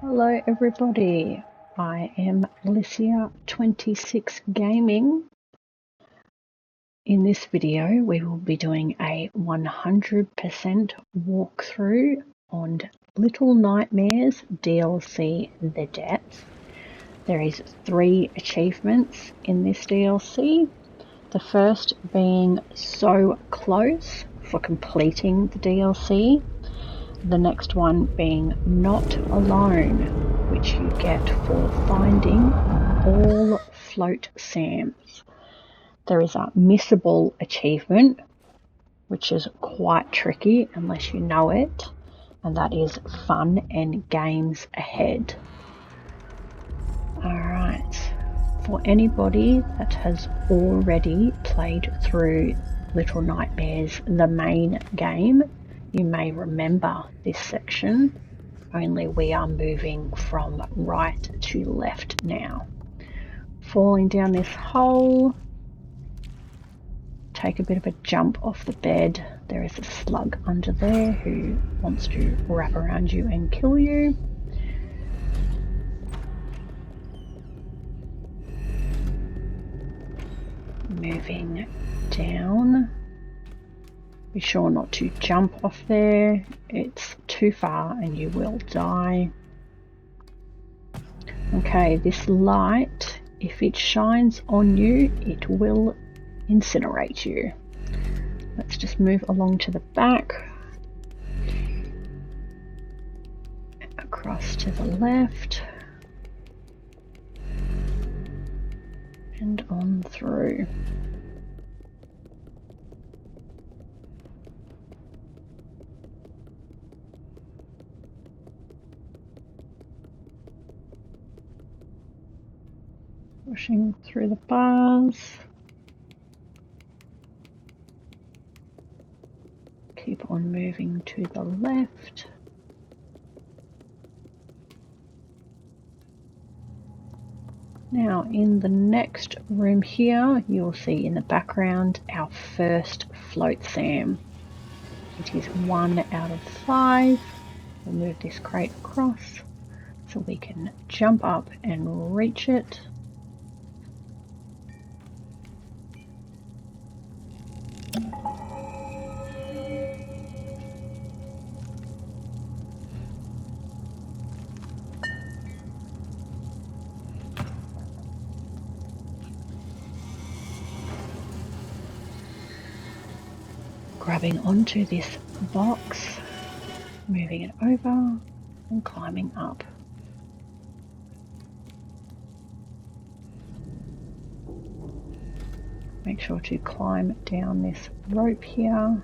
Hello everybody, I am Alicia26 Gaming. In this video we will be doing a 100% walkthrough on Little Nightmares DLC The Depth. There is 3 achievements in this DLC. The first being So Close for completing the DLC. The next one being Not Alone, which you get for finding all Flotsams. There is a missable achievement, which is quite tricky unless you know it, and that is Fun and Games Ahead. Alright, for anybody that has already played through Little Nightmares, the main game, you may remember this section, only we are moving from right to left now. Falling down this hole, take a bit of a jump off the bed. There is a slug under there who wants to wrap around you and kill you. Moving down. Be sure not to jump off there, it's too far and you will die. Okay, this light, if it shines on you, it will incinerate you. Let's just move along to the back. Across to the left. And on through. Pushing through the bars. Keep on moving to the left. Now in the next room here, you'll see in the background our first Flotsam. It is 1 out of 5. We'll move this crate across so we can jump up and reach it. Grabbing onto this box, moving it over and climbing up. Make sure to climb down this rope here.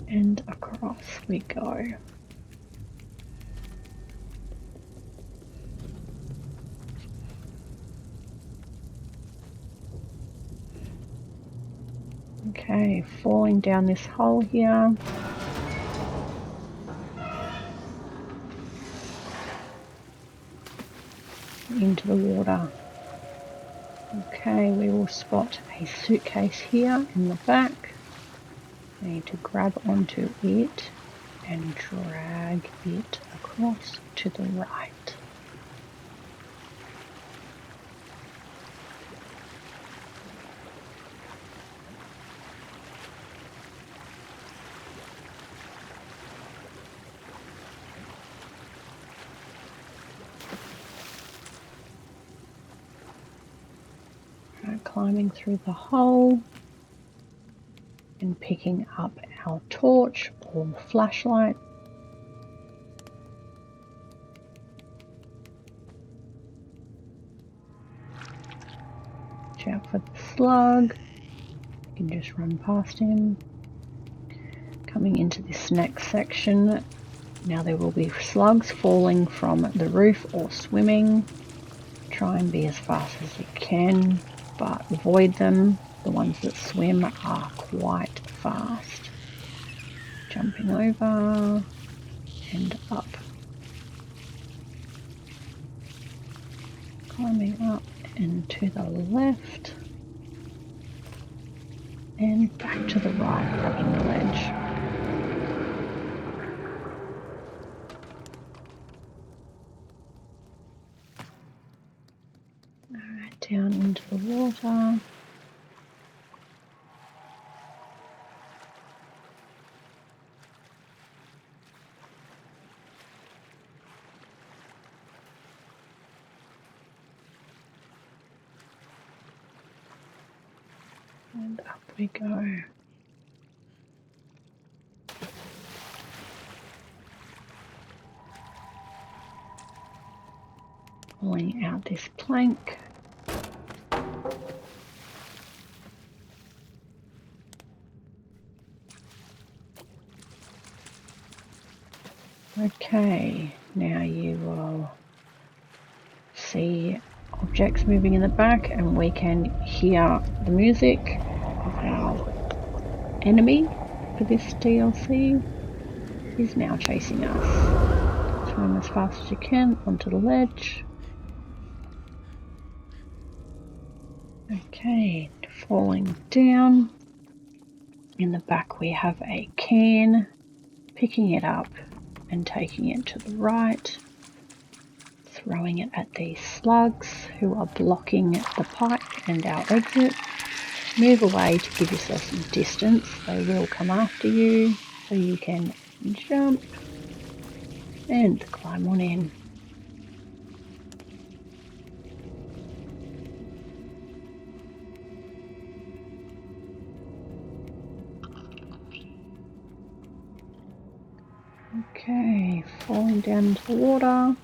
And across we go. Okay, falling down this hole here. Into the water. Okay, we will spot a suitcase here in the back. We need to grab onto it and drag it across to the right. Climbing through the hole and picking up our torch or flashlight. Watch out for the slug. You can just run past him. Coming into this next section, now there will be slugs falling from the roof or swimming. Try and be as fast as you can, but avoid them. The ones that swim are quite fast. Jumping over and up. Climbing up and to the left. and back to the right, grabbing the ledge. Alright, down into the water. And up we go. Pulling out this plank. Okay, now you will see objects moving in the back, and we can hear the music of our enemy for this DLC. Is now chasing us. Swim as fast as you can onto the ledge. Okay, falling down. In the back we have a can, picking it up and taking it to the right, throwing it at these slugs who are blocking the pipe and our exit. Move away to give yourself some distance. They will come after you, so you can jump and climb on in. Okay, falling down into the water,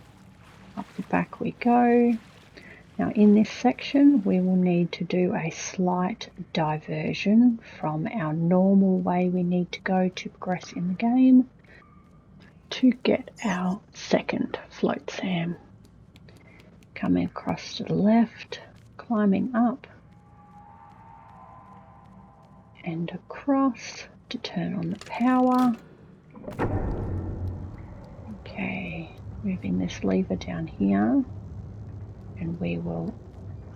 up the back we go. Now in this section we will need to do a slight diversion from our normal way we need to go to progress in the game to get our second Flotsam. Coming across to the left, climbing up and across to turn on the power. Okay, moving this lever down here, and we will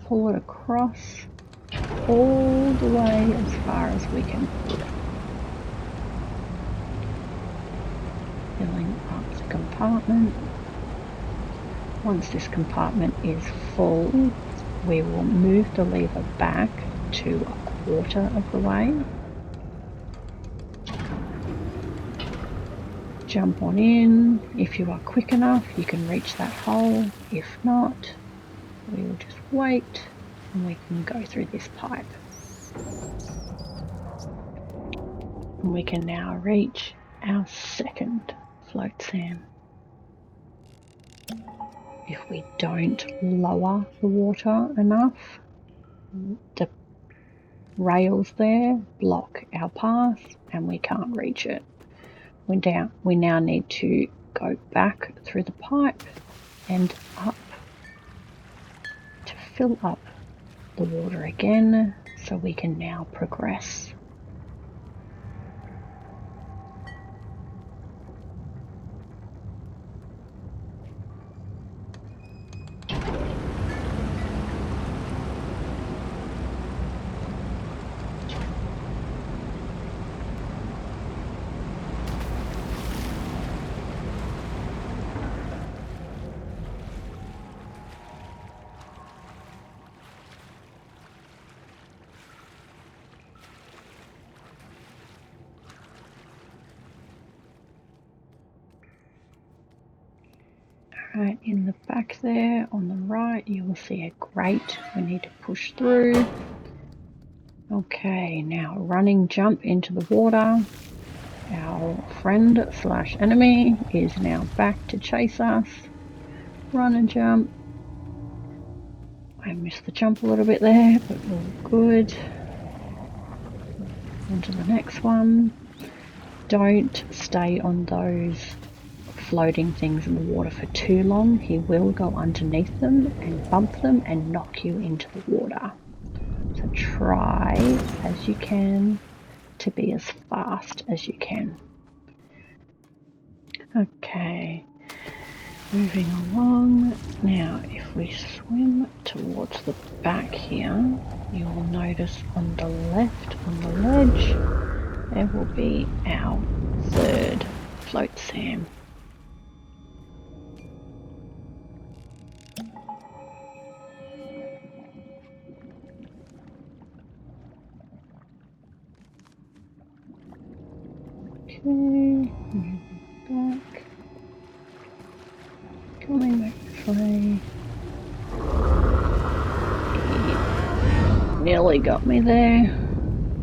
pull it across all the way as far as we can pull it. Filling up the compartment. Once this compartment is full, we will move the lever back to a quarter of the way. Jump on in. If you are quick enough, you can reach that hole. If not, we will just wait and we can go through this pipe. And we can now reach our second Flotsam. If we don't lower the water enough, the rails there block our path and we can't reach it. We now need to go back through the pipe and up to fill up the water again, so we can now progress. Right, in the back there on the right you will see a grate we need to push through. Okay, now running jump into the water. Our friend slash enemy is now back to chase us. Run and jump. I missed the jump a little bit there, but all good. On to the next one. Don't stay on those floating things in the water for too long. He will go underneath them and bump them and knock you into the water. So try as you can to be as fast as you can. Okay, Moving along. Now, if we swim towards the back here, you will notice on the left, on the ledge, there will be our third Flotsam. Okay, moving back. Coming back this way. He nearly got me there.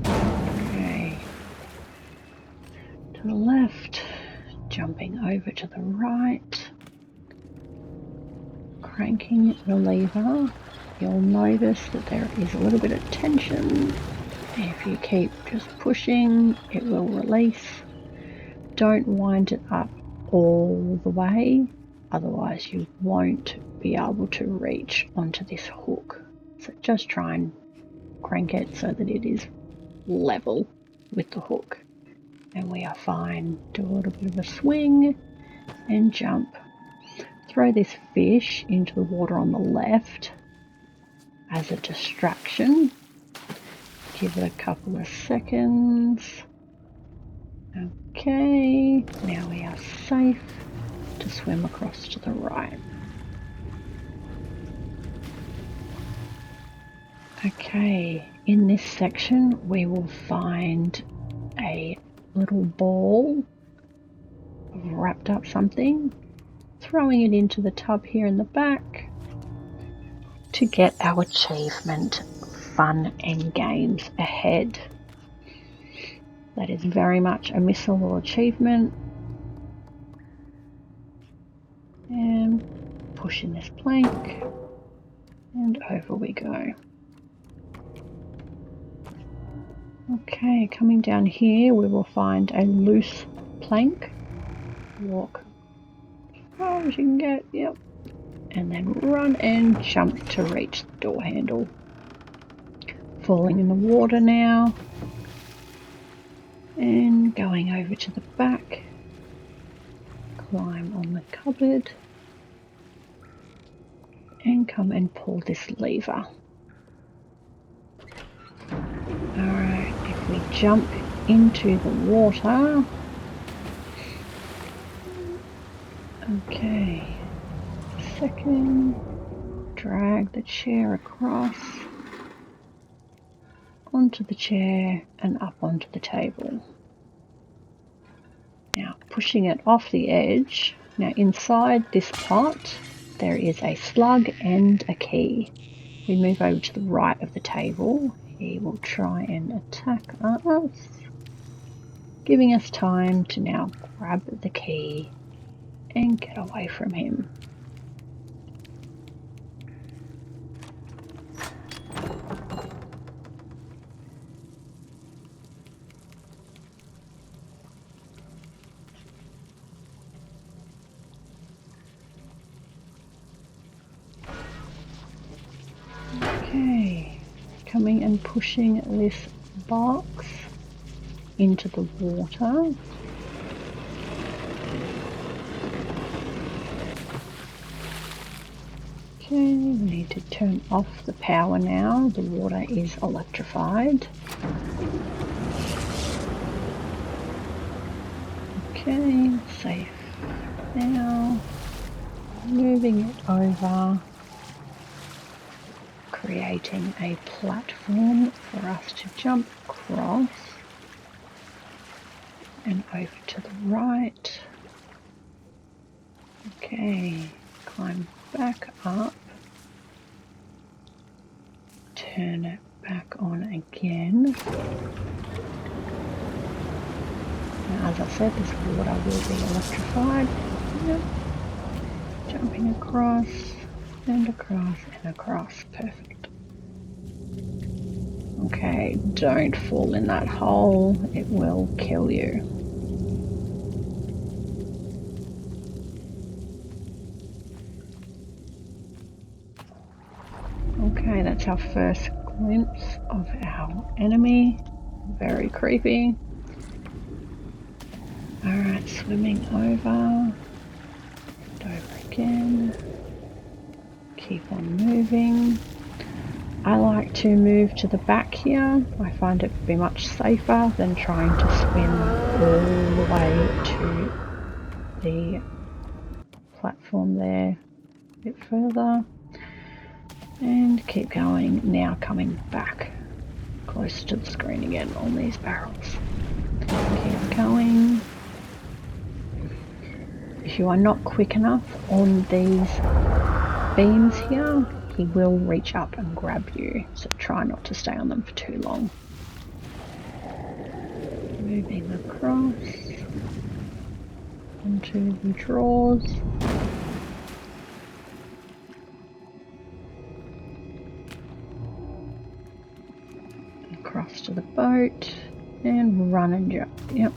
Okay. To the left, jumping over to the right. Cranking the lever, you'll notice that there is a little bit of tension. If you keep just pushing, it will release. Don't wind it up all the way, otherwise you won't be able to reach onto this hook. So just try and crank it so that it is level with the hook. And we are fine. Do a little bit of a swing and jump. Throw this fish into the water on the left as a distraction. Give it a couple of seconds. Okay, now we are safe to swim across to the right. Okay, in this section we will find a little ball of wrapped up something, throwing it into the tub here in the back to get our achievement, Fun and Games Ahead. That is very much a missable achievement. And pushing this plank, and over we go. Okay, coming down here we will find a loose plank. Walk as far as you can get, yep. And then run and jump to reach the door handle. Falling in the water now. And going over to the back. Climb on the cupboard. And come and pull this lever. Alright, if we jump into the water. Okay, second, drag the chair across onto the chair and up onto the table. Now pushing it off the edge. Now inside this pot there is a slug and a key. We move over to the right of the table. He will try and attack us, giving us time to now grab the key and get away from him. Okay, coming and pushing this box into the water. Okay, we need to turn off the power now. The water is electrified. Okay, safe now. Moving it over. Creating a platform for us to jump across. And over to the right. Okay, climb back up. Turn it back on again. Now, as I said, this water will be electrified. Yep. Jumping across and across and across. Perfect. Okay, don't fall in that hole. It will kill you. Okay, that's our first glimpse of our enemy. Very creepy. Alright, swimming over. it over again. Keep on moving. I like to move to the back here. I find it to be much safer than trying to swim all the way to the platform there a bit further. And keep going, now coming back close to the screen again on these barrels. Keep going. If you are not quick enough on these beams here, he will reach up and grab you, so try not to stay on them for too long. Moving across onto the drawers. Across to the boat and run and jump. Yep.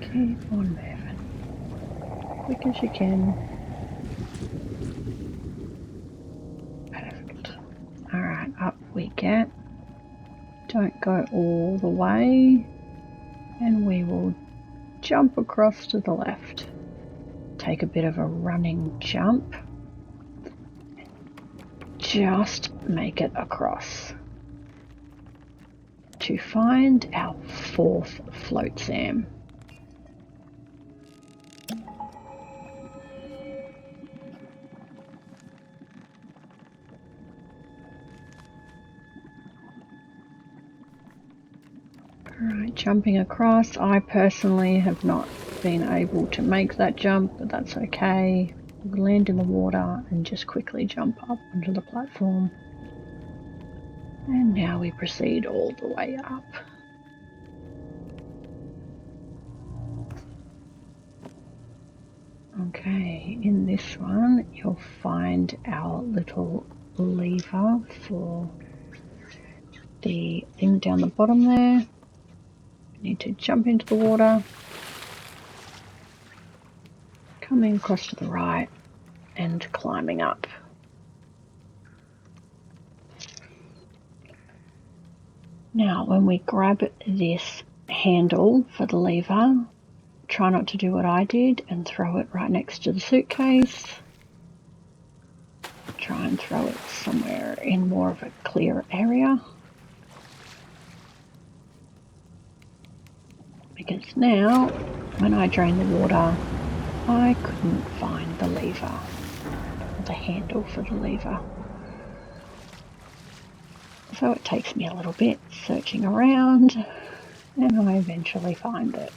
Keep on moving. Quick as you can. Perfect. Alright, up we get. Don't go all the way. And we will jump across to the left. Take a bit of a running jump. Just make it across. To find our 4th Flotsam. Alright, jumping across. I personally have not been able to make that jump, but that's okay. We'll land in the water and just quickly jump up onto the platform. And now we proceed all the way up. Okay, in this one you'll find our little lever for the thing down the bottom there. We need to jump into the water, coming across to the right and climbing up. Now when we grab this handle for the lever, try not to do what I did and throw it right next to the suitcase. Try and throw it somewhere in more of a clear area. Because now, when I drain the water, I couldn't find the lever, the handle for the lever. So it takes me a little bit searching around, and I eventually find it.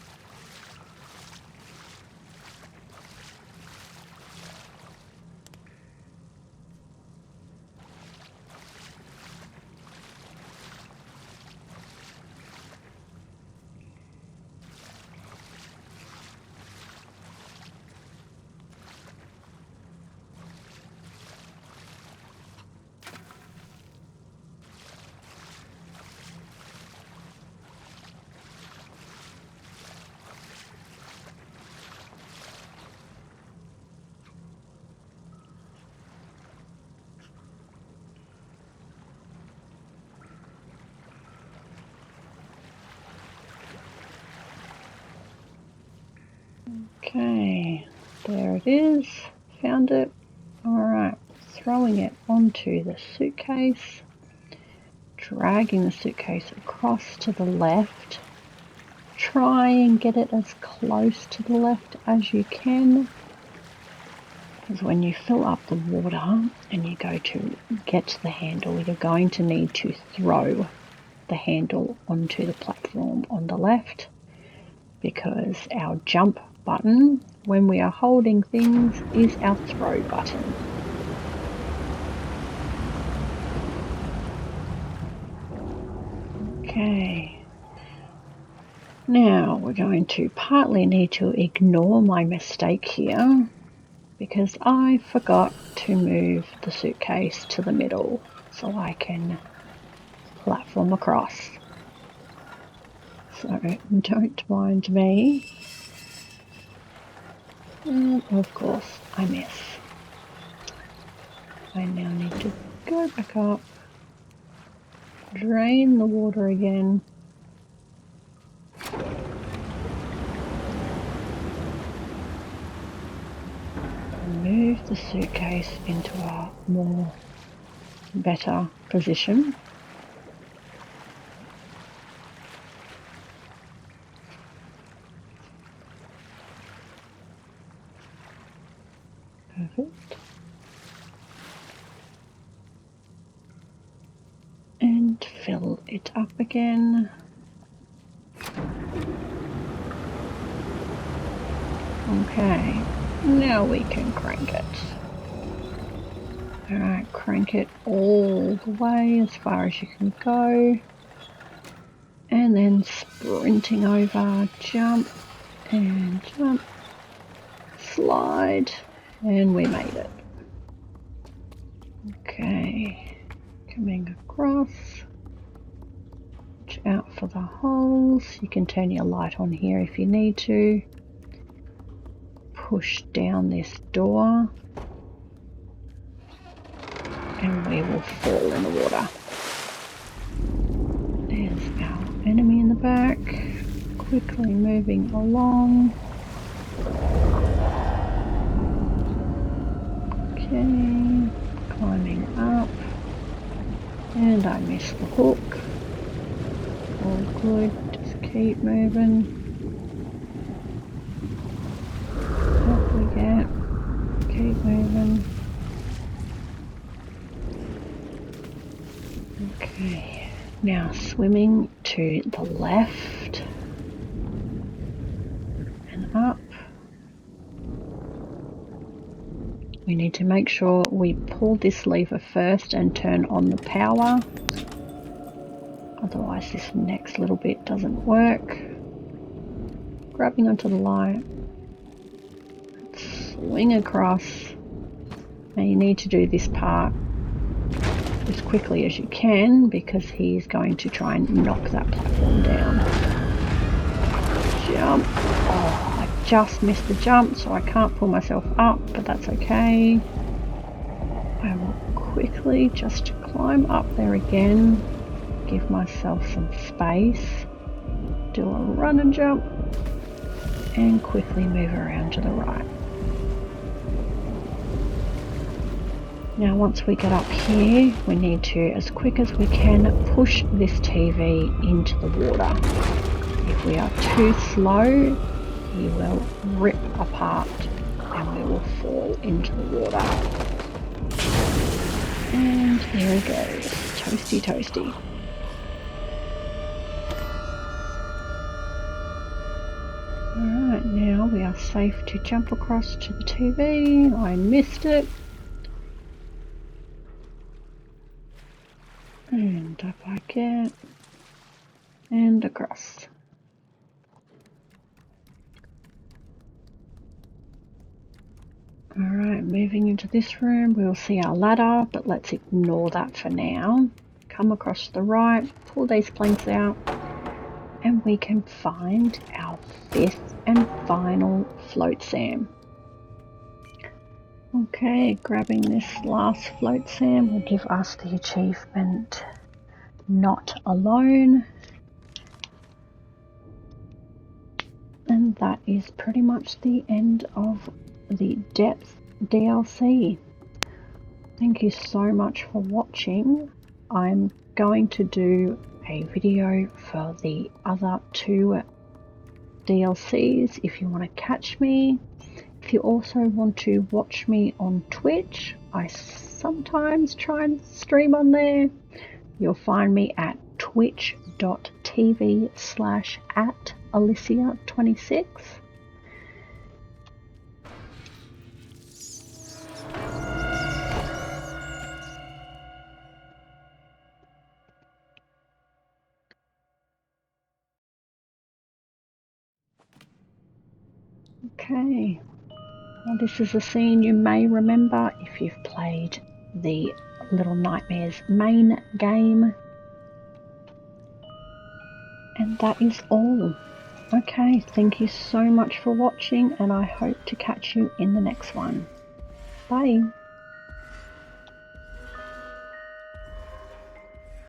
Okay, there it is. Found it. Alright, throwing it onto the suitcase, dragging the suitcase across to the left. Try and get it as close to the left as you can, because when you fill up the water and you go to get to the handle, you're going to need to throw the handle onto the platform on the left, because our jump button when we are holding things is our throw button. Okay, now we're going to partly need to ignore my mistake here, because I forgot to move the suitcase to the middle so I can platform across. So don't mind me. And of course I miss. I now need to go back up, drain the water again, move the suitcase into a more better position. Perfect. And fill it up again. Okay, now we can crank it. Alright, crank it all the way as far as you can go. And then sprinting over, jump and jump, slide, and we made it. Okay, coming across. Watch out for the holes. You can turn your light on here if you need to. Push down this door and we will fall in the water. There's our enemy in the back, quickly moving along. Okay, climbing up, and I missed the hook. All good, just keep moving. Up we get, keep moving. Okay, now swimming to the left and up. We need to make sure we pull this lever first and turn on the power. Otherwise this next little bit doesn't work. Grabbing onto the light. Swing across. Now you need to do this part as quickly as you can because he's going to try and knock that platform down. Jump. Oh, I just missed the jump, so I can't pull myself up, but that's okay. I will quickly just climb up there again, give myself some space, do a run and jump, and quickly move around to the right. Now once we get up here, we need to, as quick as we can, push this TV into the water. If we are too slow, he will rip apart and we will fall into the water. And here he goes, toasty toasty. Alright, now we are safe to jump across to the TV. I missed it. And up I get, and across. Alright, moving into this room, we'll see our ladder, but let's ignore that for now. Come across to the right, pull these planks out, and we can find our 5th and final Flotsam. Okay, grabbing this last Flotsam will give us the achievement Not Alone. And that is pretty much the end of the Depth DLC. Thank you so much for watching. I'm going to do a video for the other 2 DLCs if you want to catch me. If you also want to watch me on Twitch, I sometimes try and stream on there. You'll find me at twitch.tv/@Alicia26. Okay, well, this is a scene you may remember if you've played the Little Nightmares main game. And that is all. Okay, thank you so much for watching, and I hope to catch you in the next one. Bye.